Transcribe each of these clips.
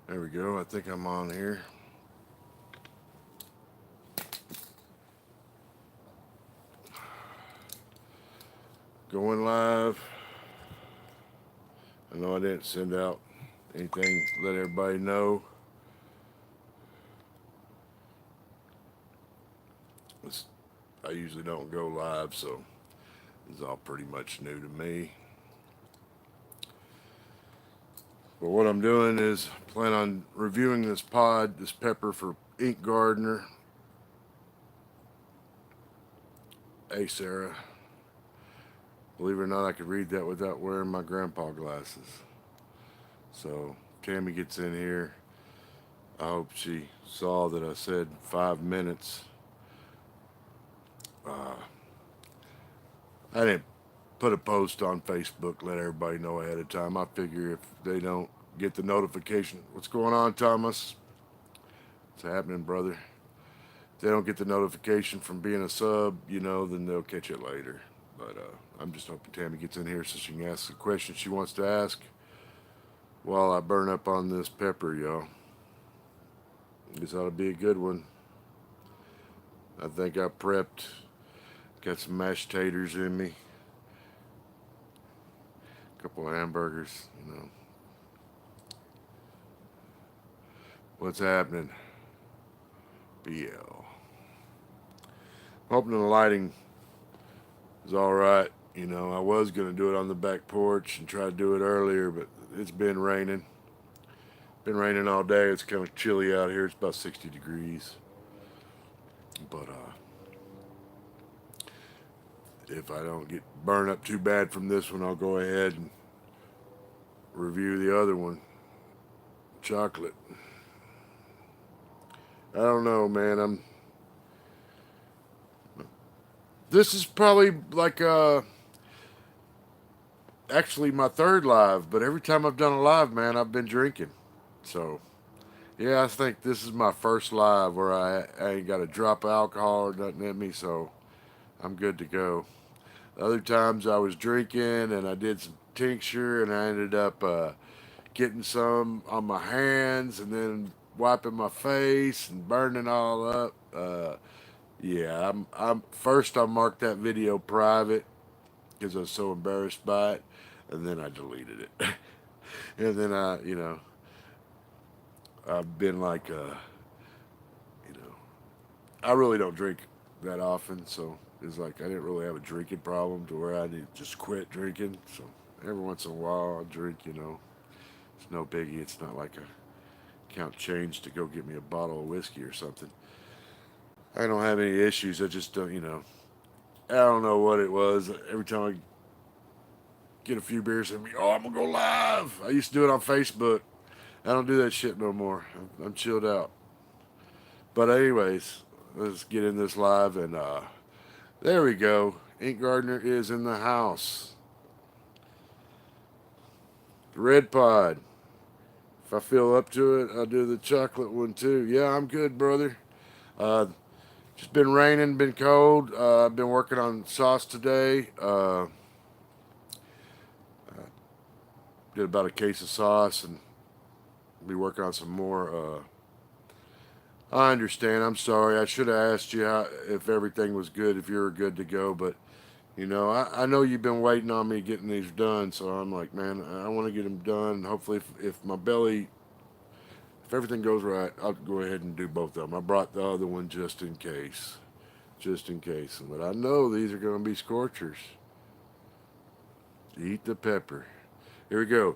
There we go. I think I'm on here. Going live. I know I didn't send out anything, let everybody know. It's, I usually don't go live, so it's all pretty much new to me. But what I'm doing is plan on reviewing this pod, this pepper for Ink Gardener. Hey, Sarah. Believe it or not, I could read that without wearing my grandpa glasses. So Tammy gets in here. I hope she saw that I said 5 minutes. Uh, I didn't put a post on Facebook, let everybody know ahead of time. I figure if they don't get the notification, what's going on, Thomas? What's happening, brother? If they don't get the notification from being a sub, then they'll catch it later. But I'm just hoping Tammy gets in here so she can ask the question she wants to ask while I burn up on this pepper, y'all. This ought to be a good one. I think I prepped, got some mashed taters in me, a couple of hamburgers. What's happening? BL. Hoping the lighting is all right. I was going to do it on the back porch and try to do it earlier, but it's been raining. Been raining all day. It's kind of chilly out here. It's about 60 degrees. But if I don't get burned up too bad from this one, I'll go ahead and review the other one. Chocolate. I don't know, man. This is probably like actually my third live, but every time I've done a live, man, I've been drinking. So yeah, I think this is my first live where I ain't got a drop of alcohol or nothing in me, so I'm good to go. Other times I was drinking and I did some tincture and I ended up getting some on my hands and then wiping my face and burning all up. Yeah, I'm first I marked that video private because I was so embarrassed by it, and then I deleted it. And then I've been like, you know, I really don't drink that often, so it's like I didn't really have a drinking problem to where I need to just quit drinking. So every once in a while I drink. It's no biggie. It's not like I count change to go get me a bottle of whiskey or something. I don't have any issues. I just don't. I don't know what it was. Every time I get a few beers in me, oh, I'm gonna go live. I used to do it on Facebook. I don't do that shit no more. I'm chilled out. But anyways, let's get in this live and there we go. Ink Gardener is in the house. The red pod. If I feel up to it, I'll do the chocolate one too. Yeah, I'm good, brother. Uh, just been raining, been cold. I've been working on sauce today. Did about a case of sauce and be working on some more. I understand. I'm sorry. I should have asked you if everything was good, if you were good to go. But, I know you've been waiting on me getting these done. So I'm like, man, I want to get them done. Hopefully, if my belly, if everything goes right, I'll go ahead and do both of them. I brought the other one just in case. Just in case. But I know these are going to be scorchers. Eat the pepper. Here we go.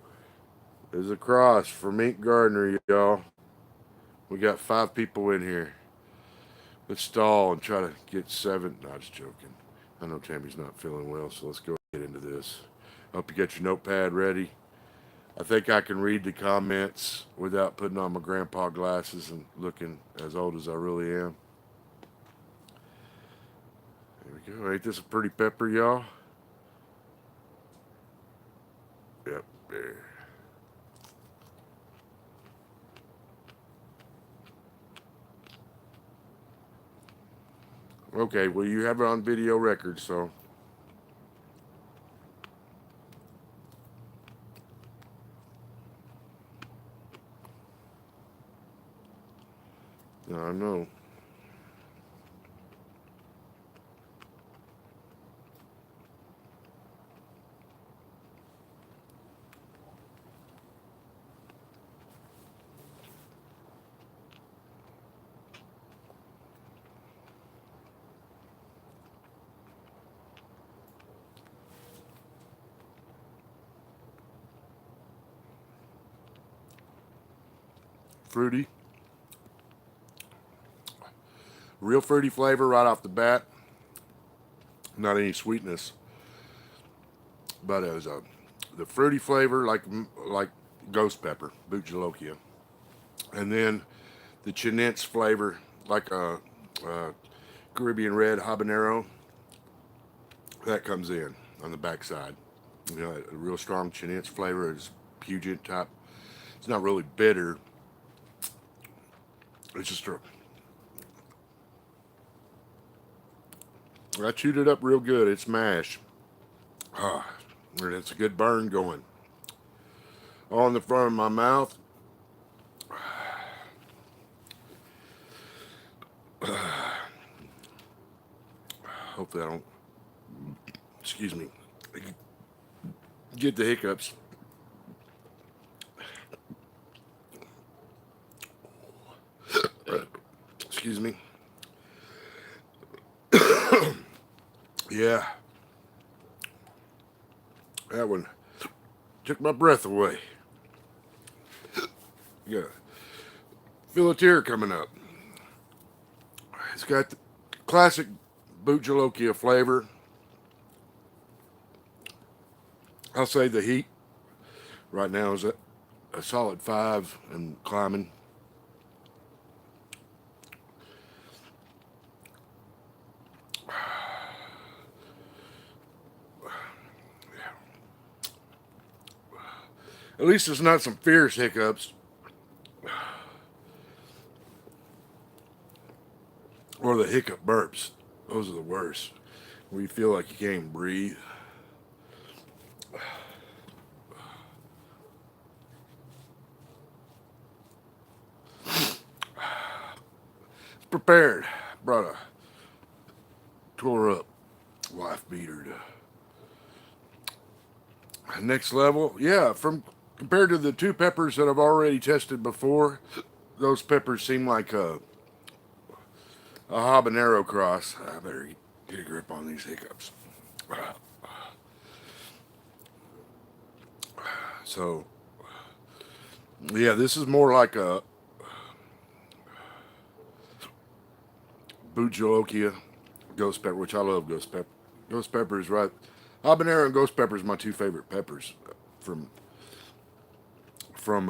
There's a cross for Ink Gardener, y'all. We got 5 people in here. Let's stall and try to get 7. No, just joking. I know Tammy's not feeling well, so let's go get into this. Hope you got your notepad ready. I think I can read the comments without putting on my grandpa glasses and looking as old as I really am. There we go. Ain't this a pretty pepper, y'all? Yep, there. Okay, well, you have it on video record, so. I know. Fruity. Real fruity flavor right off the bat. Not any sweetness, but as the fruity flavor like ghost pepper, Boot Jalokia, and then the Chinense flavor like a Caribbean red habanero that comes in on the backside. You know, a real strong Chinense flavor is pungent type. It's not really bitter. It's just a. I chewed it up real good. It's mash. Ah, and it's a good burn going on the front of my mouth. Hopefully I don't. Excuse me. Get the hiccups. Excuse me. Yeah, that one took my breath away. Yeah, feel a tear coming up. It's got the classic Boot Jalokia flavor. I'll say the heat right now is a solid 5 and climbing. At least it's not some fierce hiccups or the hiccup burps. Those are the worst. Where you feel like you can't even breathe. Prepared. Brought a tore up wife beater to next level. Yeah, from compared to the two peppers that I've already tested before, those peppers seem like a habanero cross. I better get a grip on these hiccups. So, yeah, this is more like a Boot Jalokia ghost pepper, which I love ghost pepper. Ghost pepper is right. Habanero and ghost pepper is my two favorite peppers from from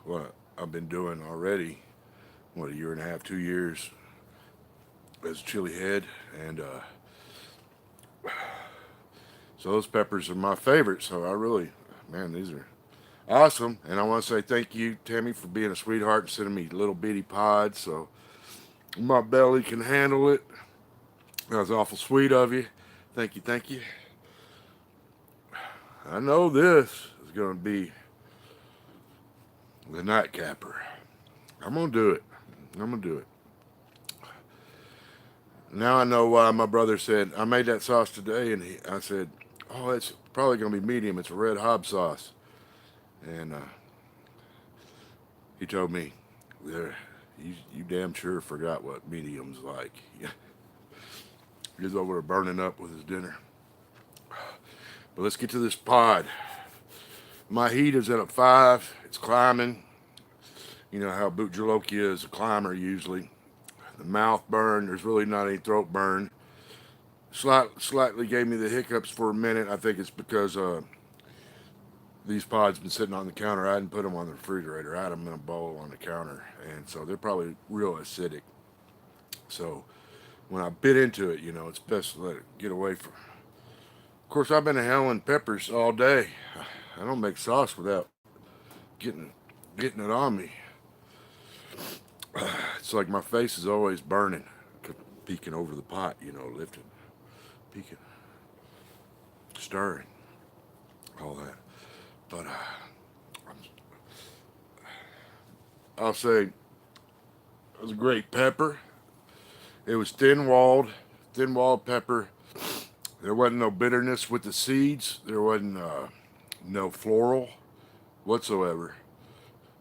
what I've been doing already. What, a year and a half, 2 years as chili head, and so those peppers are my favorite. So I really, man, these are awesome. And I want to say thank you, Tammy, for being a sweetheart and sending me little bitty pods so my belly can handle it. That was awful sweet of you. Thank you, thank you. I know this is going to be the nightcapper. I'm going to do it. I'm going to do it. Now I know why my brother said, I made that sauce today, and I said, oh, it's probably going to be medium. It's a red Hob sauce. And he told me, there, you damn sure forgot what medium's like. He's over there burning up with his dinner. But let's get to this pod. My heat is at a 5. It's climbing. You know how Boot Jalokia is a climber usually. The mouth burn, there's really not any throat burn. Slightly gave me the hiccups for a minute. I think it's because these pods been sitting on the counter. I didn't put them on the refrigerator. I had them in a bowl on the counter, and so they're probably real acidic. So when I bit into it, it's best to let it get away from. Of course, I've been inhaling peppers all day. I don't make sauce without getting getting it on me. It's like my face is always burning, peeking over the pot, lifting, peeking, stirring, all that. But I'll say was a great pepper. It was thin-walled pepper. There wasn't no bitterness with the seeds. There wasn't no floral whatsoever.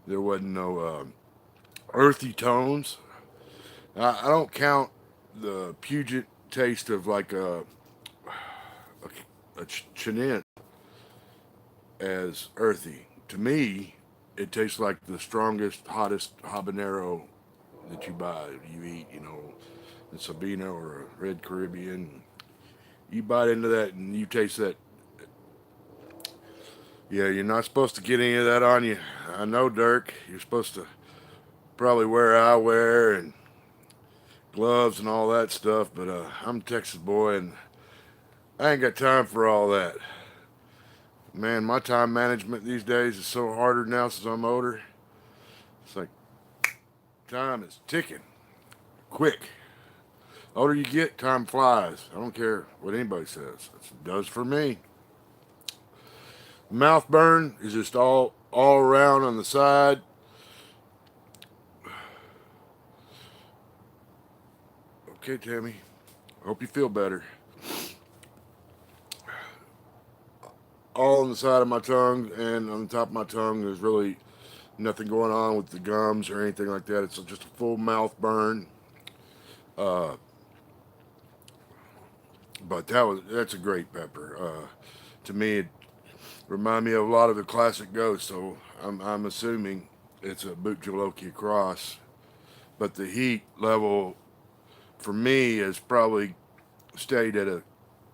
There wasn't no earthy tones. I don't count the pungent taste of like a Chinook as earthy. To me, it tastes like the strongest, hottest habanero that you buy, you eat, a Sabino or a Red Caribbean. You bite into that and you taste that. Yeah, you're not supposed to get any of that on you. I know, Dirk. You're supposed to probably wear eyewear and gloves and all that stuff, but I'm a Texas boy and I ain't got time for all that. Man, my time management these days is so harder now since I'm older. It's like time is ticking quick. Older you get, time flies. I don't care what anybody says. It does for me. Mouth burn is just all around on the side. Okay, Tammy. Hope you feel better. All on the side of my tongue and on the top of my tongue. There's really nothing going on with the gums or anything like that. It's just a full mouth burn. Uh, but that's a great pepper. To me, it reminded me of a lot of the classic ghosts. So I'm assuming it's a Boot Jalokia cross. But the heat level for me has probably stayed at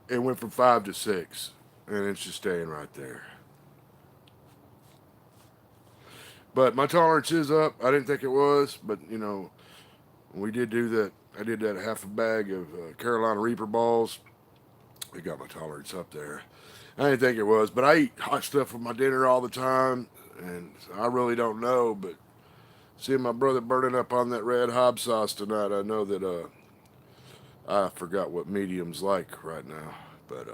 it went from 5 to 6, and it's just staying right there. But my tolerance is up. I didn't think it was, but we did do that. I did that half a bag of Carolina Reaper balls. It got my tolerance up there. I didn't think it was, but I eat hot stuff with my dinner all the time, and I really don't know. But seeing my brother burning up on that red Hob sauce tonight, I know that I forgot what medium's like right now. But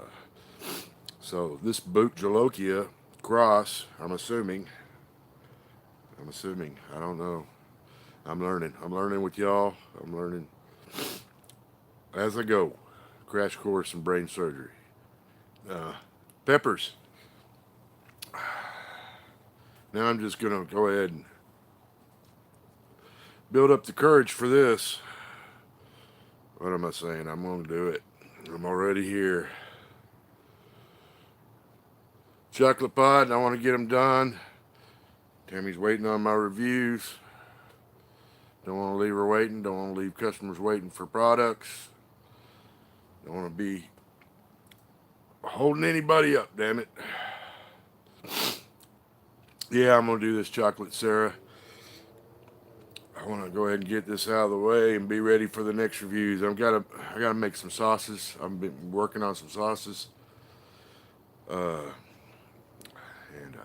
so this Boot Jalokia cross, I'm assuming. I don't know. I'm learning. I'm learning with y'all. I'm learning as I go. Crash course in brain surgery. Uh, Peppers. Now I'm just going to go ahead and build up the courage for this. What am I saying? I'm going to do it. I'm already here. Chocolate pod, I want to get them done. Tammy's waiting on my reviews. Don't want to leave her waiting. Don't want to leave customers waiting for products. Don't want to be holding anybody up, damn it. Yeah, I'm going to do this chocolate Sarah. I want to go ahead and get this out of the way and be ready for the next reviews. I gotta make some sauces. I've been working on some sauces. Uh, and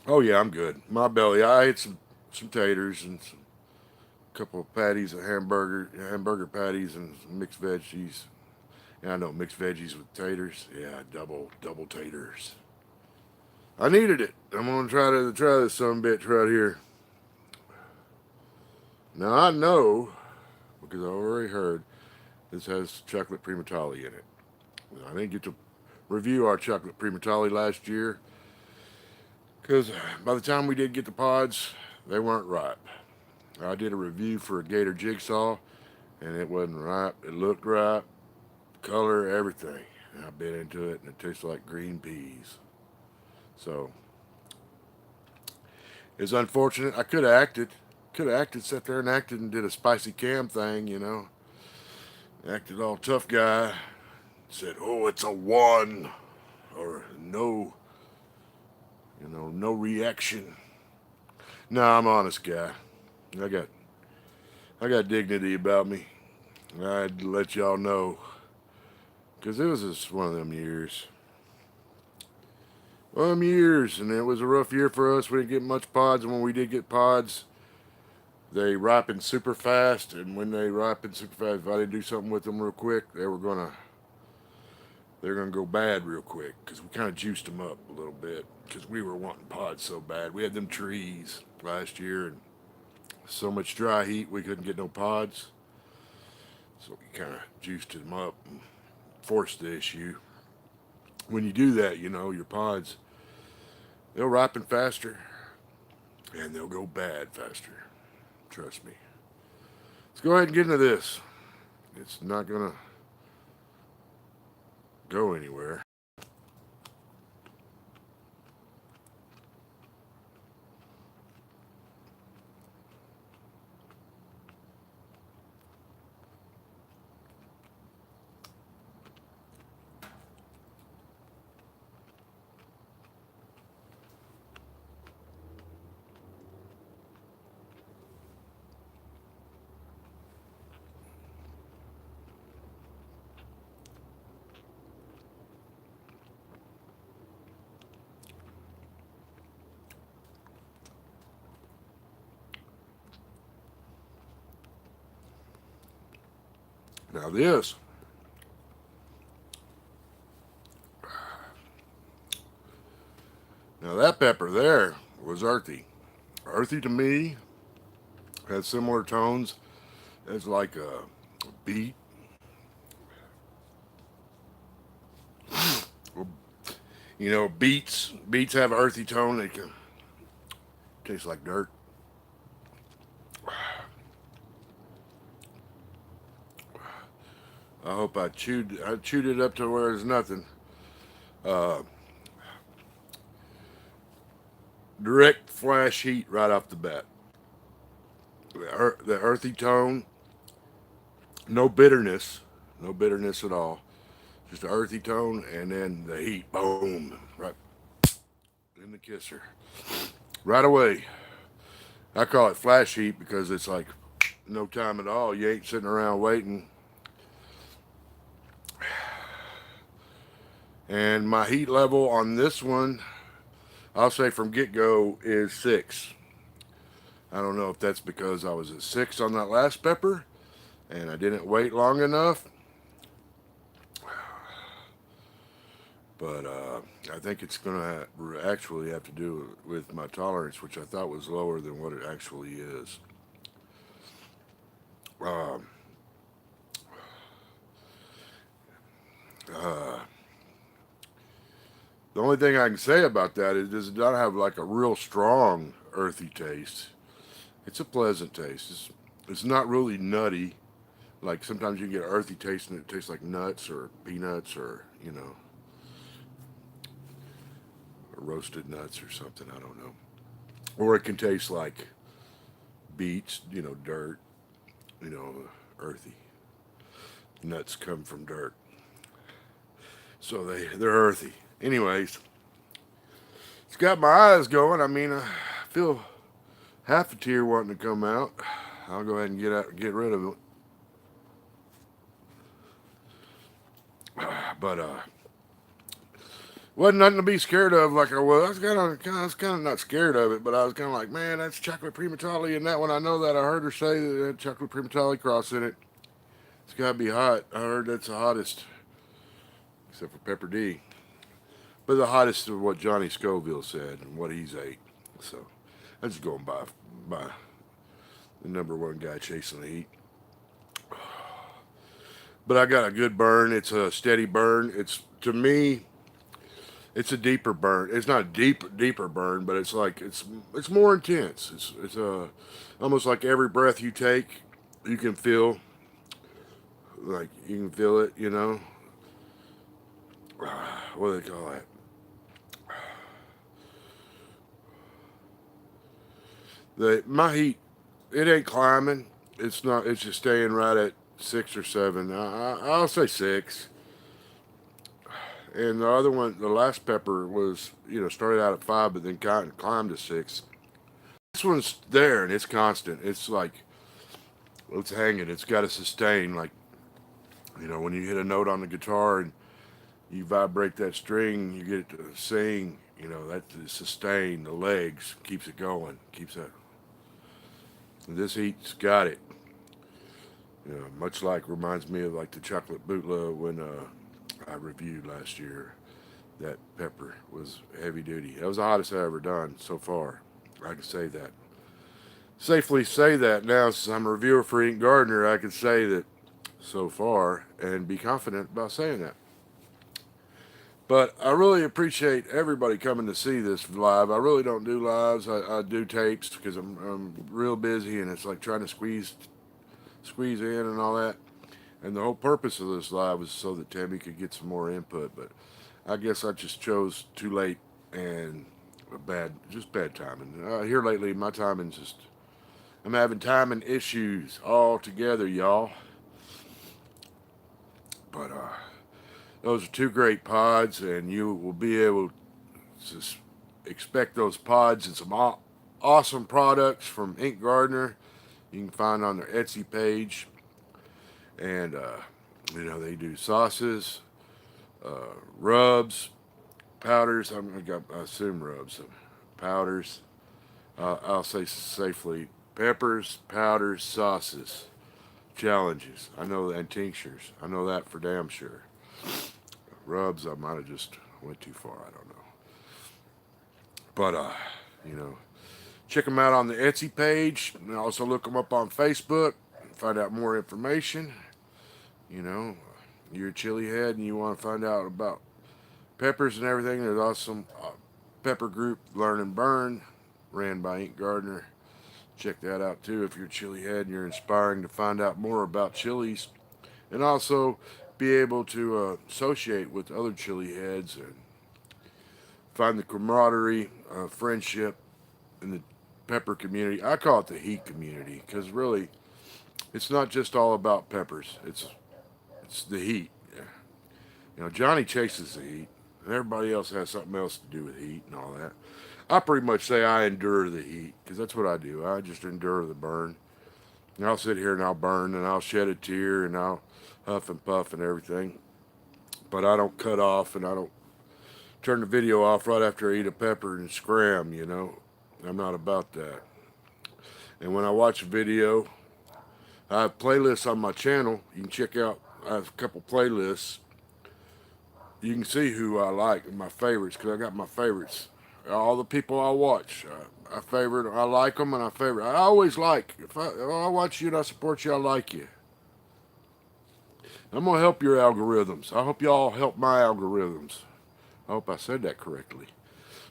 oh yeah, I'm good. My belly. I ate some taters and some couple of patties of hamburger patties and some mixed veggies. Yeah, I know mixed veggies with taters. Yeah, double taters. I needed it. I'm gonna try this some bitch right here. Now I know because I already heard this has chocolate primatali in it. I didn't get to review our chocolate primatali last year because by the time we did get the pods, they weren't ripe. I did a review for a Gator Jigsaw, and it wasn't ripe. It looked ripe, color, everything. And I bit into it, and it tastes like green peas. So it's unfortunate. I could have acted. Sat there and acted and did a spicy cam thing. Acted all tough guy. Said, "Oh, it's a 1," or no, no reaction. No, I'm an honest guy. I got I got dignity about me. I had to let y'all know. Because it was just one of them years. And it was a rough year for us. We didn't get much pods, and when we did get pods, they ripened super fast. And when they ripened super fast, if I didn't do something with them real quick, they're gonna go bad real quick. Because we kind of juiced them up a little bit. Because we were wanting pods so bad. We had them trees last year, and So much dry heat we couldn't get no pods. So we kind of juiced them up and forced the issue. When you do that, you know, your pods, they'll ripen faster and they'll go bad faster. Trust me. Let's go ahead and get into this. It's not going to go anywhere. Now, this, now that pepper there was earthy. Earthy to me has similar tones as like a beet. You know, beets have an earthy tone. They can taste like dirt. I hope I chewed it up to where there's nothing. Uh, Direct flash heat right off the bat. The earthy tone, no bitterness at all. Just an earthy tone, and then the heat, boom, right in the kisser, right away. I call it flash heat because it's like no time at all. You ain't sitting around waiting. And my heat level on this one, I'll say from get go, is 6. I don't know if that's because I was at 6 on that last pepper and I didn't wait long enough. But I think it's going to actually have to do with my tolerance, which I thought was lower than what it actually is. Um, uh, the only thing I can say about that is it does not have like a real strong earthy taste. It's a pleasant taste. It's not really nutty. Like sometimes you can get an earthy taste and it tastes like nuts or peanuts or, you know, roasted nuts or something. I don't know. Or it can taste like beets, you know, dirt, you know, earthy. Nuts come from dirt. So they're earthy. Anyways, it's got my eyes going. I mean, I feel half a tear wanting to come out. I'll go ahead and get rid of it. But wasn't nothing to be scared of like I was. I was kind of not scared of it, but I was kind of like, man, that's chocolate primatali, and that one I know that I heard her say that it had chocolate primatali cross in it. It's got to be hot. I heard that's the hottest, except for Pepper D. But the hottest of what Johnny Scoville said and what he's ate. So I'm just going by the number one guy chasing the heat. But I got a good burn. It's a steady burn. It's to me, it's a deeper burn. It's not a deeper burn, but it's more intense. It's almost like every breath you take, you can feel like you can feel it. You know, what do they call that? My heat, it ain't climbing. It's not. It's just staying right at 6 or 7. I'll say 6. And the other one, the last pepper was, you know, started out at 5, but then climbed to 6. This one's there and it's constant. It's like it's hanging. It's got to sustain. Like, you know, when you hit a note on the guitar and you vibrate that string, you get it to sing. You know, that the sustain, the legs keeps it going, keeps that. And this heat's got it. You know, much like reminds me of like the chocolate bootleg when I reviewed last year. That pepper was heavy duty. That was the hottest I ever done so far. I can say that. safely say that now, since I'm a reviewer for Ink Gardener, I can say that so far and be confident about saying that. But I really appreciate everybody coming to see this live. I really don't do lives. I do tapes because I'm real busy, and it's like trying to squeeze in and all that. And the whole purpose of this live was so that Tammy could get some more input. But I guess I just chose too late and just bad timing. Here lately, my timing's just, I'm having timing issues altogether, y'all. But those are two great pods, and you will be able to expect those pods and some awesome products from Ink Gardener. You can find on their Etsy page, and they do sauces, rubs, powders. I assume rubs, powders. I'll say safely peppers, powders, sauces, challenges. I know and tinctures. I know that for damn sure. Rubs, I might have just went too far. I don't know. But you know, check them out on the Etsy page, and also look them up on Facebook and find out more information. You know, you're a chili head and you want to find out about peppers and everything. There's also pepper group Learn and Burn, ran by Ink Gardener. Check that out too if you're a chili head and you're inspiring to find out more about chilies, and also be able to associate with other chili heads and find the camaraderie, friendship in the pepper community. I call it the heat community because really, it's not just all about peppers. It's the heat. Yeah. Johnny chases the heat, and everybody else has something else to do with heat and all that. I pretty much say I endure the heat because that's what I do. I just endure the burn. And I'll sit here and I'll burn and I'll shed a tear and I'll huff and puff and everything. But I don't cut off and I don't turn the video off right after I eat a pepper and scram. I'm not about that. And when I watch a video, I have playlists on my channel. You can check out, I have a couple playlists. You can see who I like and my favorites because I got my favorites. All the people I watch, I favorite. I like them and I favorite. I always like. If I watch you and I support you, I like you. I'm gonna help your algorithms. I hope y'all help my algorithms. I hope I said that correctly.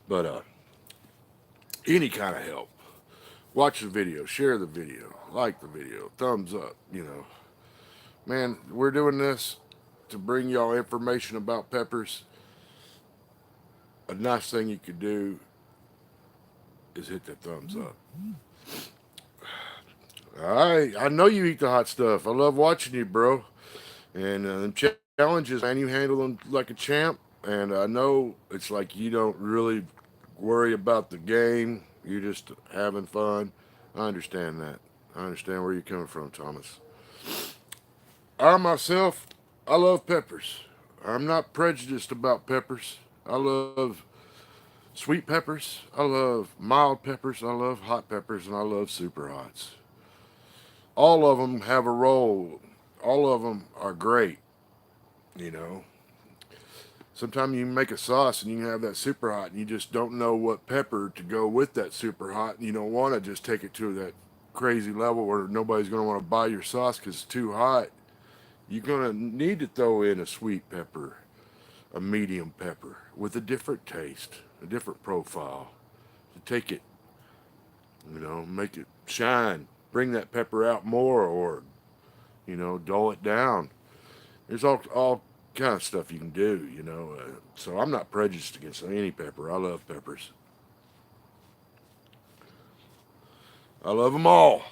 But any kind of help. Watch the video, share the video, like the video, thumbs up. Man, we're doing this to bring y'all information about peppers. A nice thing you could do is hit that thumbs up. I know you eat the hot stuff. I love watching you, bro. And challenges, man, you handle them like a champ. And I know it's like you don't really worry about the game. You're just having fun. I understand that. I understand where you're coming from, Thomas. I myself, I love peppers. I'm not prejudiced about peppers. I love sweet peppers. I love mild peppers. I love hot peppers. And I love super hots. All of them have a role. All of them are great, you know. Sometimes you make a sauce and you have that super hot and you just don't know what pepper to go with that super hot and you don't want to just take it to that crazy level where nobody's going to want to buy your sauce because it's too hot. You're going to need to throw in a sweet pepper, a medium pepper with a different taste, a different profile to take it, make it shine, bring that pepper out more or, dull it down. There's all kind of stuff you can do. So I'm not prejudiced against any pepper. I love peppers. I love them all.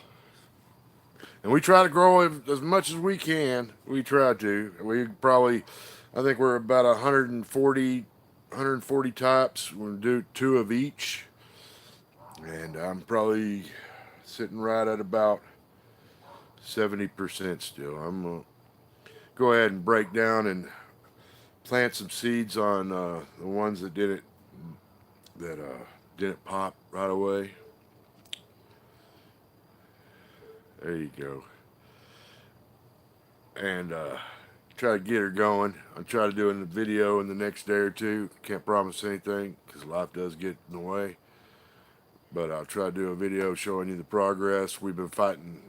And we try to grow as much as we can. We try to. I think we're about 140 types. We're going to do 2 of each. And I'm probably sitting right at about 70% still. I'm going to go ahead and break down and plant some seeds on the ones that didn't pop right away. There you go. And try to get her going. I'll try to do a video in the next day or two. Can't promise anything because life does get in the way. but I'll try to do a video showing you the progress. We've been fighting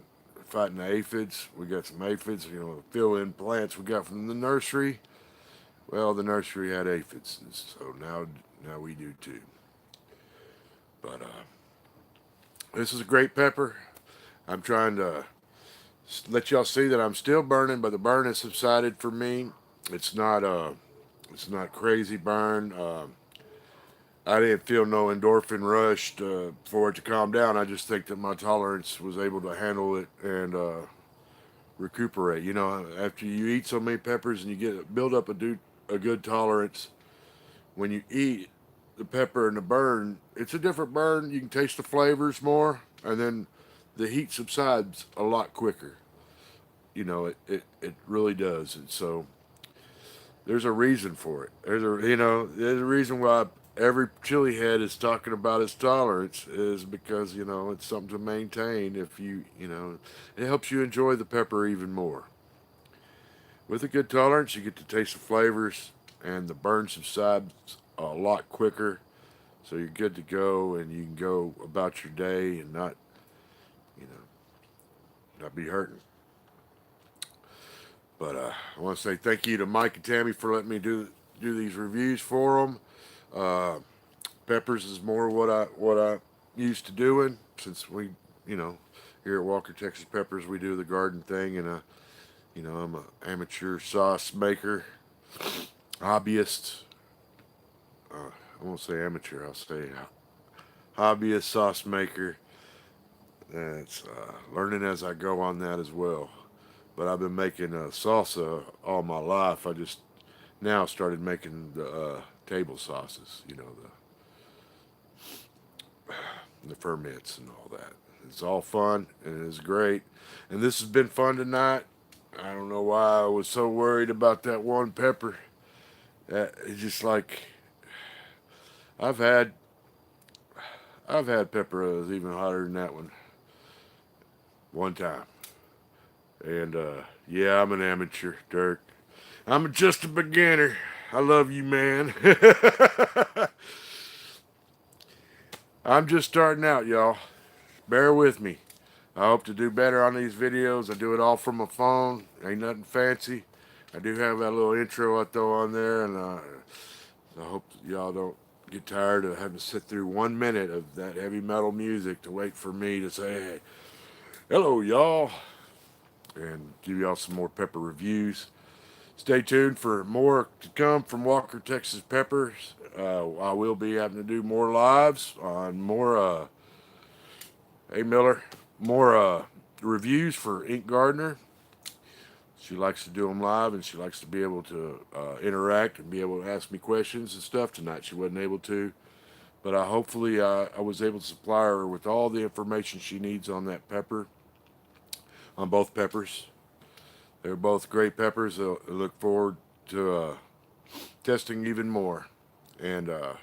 the aphids. We got some aphids, fill-in plants we got from the nursery. Well, the nursery had aphids, so now we do too. But this is a great pepper. I'm trying to let y'all see that I'm still burning, but the burn has subsided for me. It's not crazy burn. I didn't feel no endorphin rush for it to calm down. I just think that my tolerance was able to handle it and recuperate. After you eat so many peppers and you build up a good tolerance, when you eat the pepper and the burn, it's a different burn. You can taste the flavors more, and then the heat subsides a lot quicker. It really does. And so there's a reason for it. There's a reason why every chili head is talking about its tolerance is because it's something to maintain. If it helps you enjoy the pepper even more. With a good tolerance, you get to taste the flavors, and the burn subsides a lot quicker. So you're good to go, and you can go about your day and you not be hurting. But I want to say thank you to Mike and Tammy for letting me do these reviews for them. Peppers is more what I used to doing, since we, here at Walker Texas Peppers, we do the garden thing, and I'm an amateur sauce maker, hobbyist. I won't say amateur, I'll say hobbyist sauce maker. It's learning as I go on that as well. But I've been making salsa all my life. I just now started making the table sauces, the ferments and all that. It's all fun and it's great. And this has been fun tonight. I don't know why I was so worried about that one pepper. It's just like I've had pepper that was even hotter than that one time. And yeah, I'm an amateur, Dirk. I'm just a beginner. I love you, man. I'm just starting out, y'all. Bear with me. I hope to do better on these videos. I do it all from my phone. Ain't nothing fancy. I do have that little intro I throw on there, and I hope y'all don't get tired of having to sit through 1 minute of that heavy metal music to wait for me to say, hey, hello, y'all, and give y'all some more pepper reviews. Stay tuned for more to come from Walker Texas Peppers. I will be having to do more lives on more, hey Miller, more reviews for Ink Gardener. She likes to do them live, and she likes to be able to interact and be able to ask me questions and stuff. Tonight she wasn't able to, but hopefully I was able to supply her with all the information she needs on that pepper, on both peppers. They're both great peppers. I look forward to testing even more. And I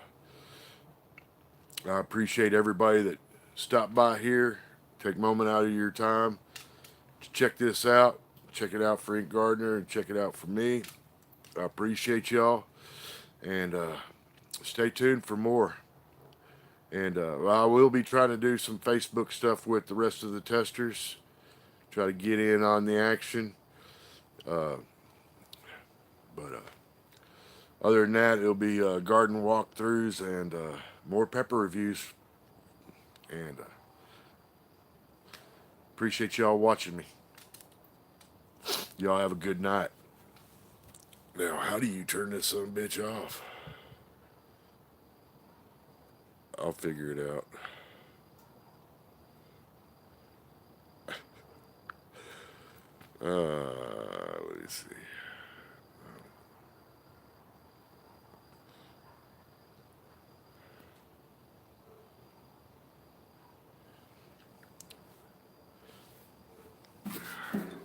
appreciate everybody that stopped by here. Take a moment out of your time to check this out. Check it out for Ink Gardener and check it out for me. I appreciate y'all. And stay tuned for more. And I will be trying to do some Facebook stuff with the rest of the testers. Try to get in on the action. But other than that, it'll be garden walkthroughs and more pepper reviews. And appreciate y'all watching me. Y'all have a good night. Now, how do you turn this son of a bitch off? I'll figure it out. Let me see.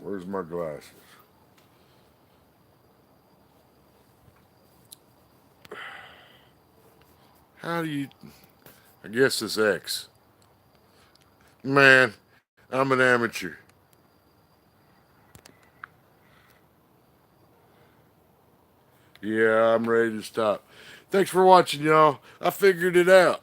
Where's my glasses? How do you... I guess it's X. Man, I'm an amateur. Yeah, I'm ready to stop. Thanks for watching, y'all. I figured it out.